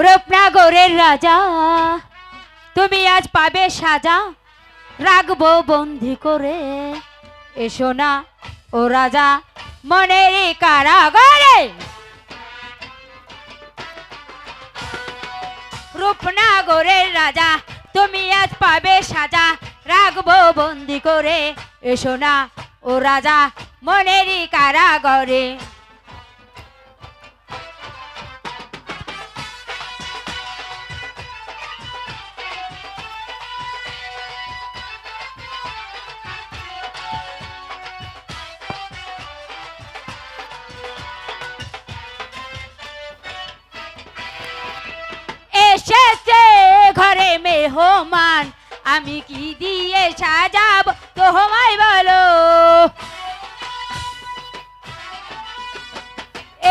রূপনগরের রাজা তুমি আজ পাবে সাজা, রাখবো বন্দি করে। এসো না ও রাজা মনের কারাগারে। রূপনগরের রাজা তুমি আজ পাবে সাজা, রাখবো বন্দি করে। এসো না ও রাজা মনের কারাগারে। এসেছে ঘরে মেহমান, আমি কি দিয়ে সাজাব তোমায় বলো।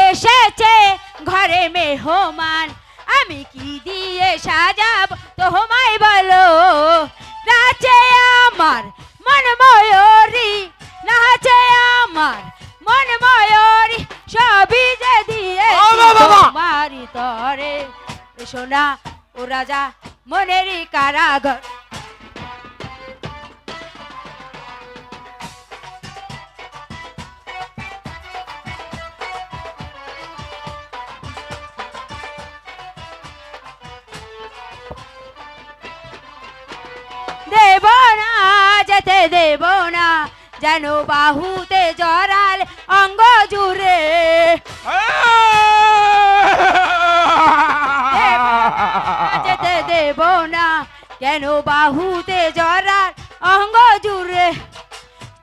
এসেছে ঘরে মেহমান, আমি কি দিয়ে সাজাব তোমায় বলো। নাচে আমার মন ময়ূরী, নাচে আমার মন ময়ূরী, সবই যে দিয়ে তোমারই তরে। এসো না ও রাজা মনের কারাগার। দেব না যেতে দেব না, যেন বাহুতে জড়াল অঙ্গ জুড়ে। যেতে দেব না, কেন বাহুতে জড়াল অঙ্গ জুড়ে।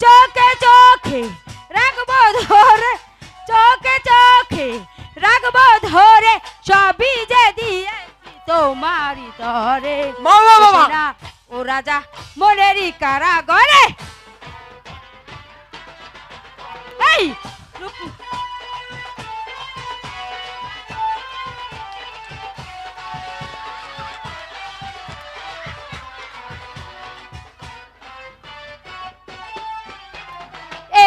চোখে চোখে রাখবো ধরে, চোখে চোখে রাখবো ধরে, সবই যে দিয়েছি তোমারই তরে। না ও রাজা মনেরই কারাগারে। এই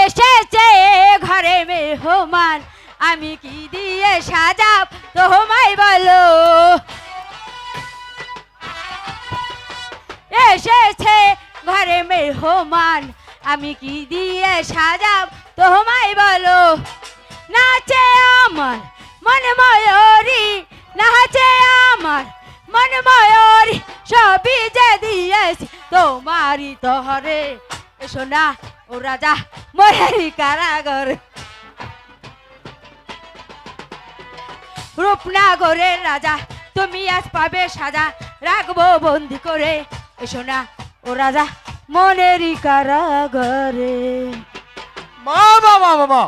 এসেছে ঘরে মেহমান, আমি কি দিয়ে সাজাব তোমায় বলো। এসেছে ঘরে মেহমান, আমি কি দিয়ে সাজাব তোমায় বলো। নাচে আমার মন ময়ূরী, নাচে আমার মন ময়ূরী, সবই যে দিয়েছি তোমারই তরে। এসো না ও রাজা মনের কারাগার। রূপনগরের রাজা তুমি আজ পাবে সাজা, রাখবো বন্দি করে। এসো না ও রাজা মনের কারাগারে। মা বাবা বাবা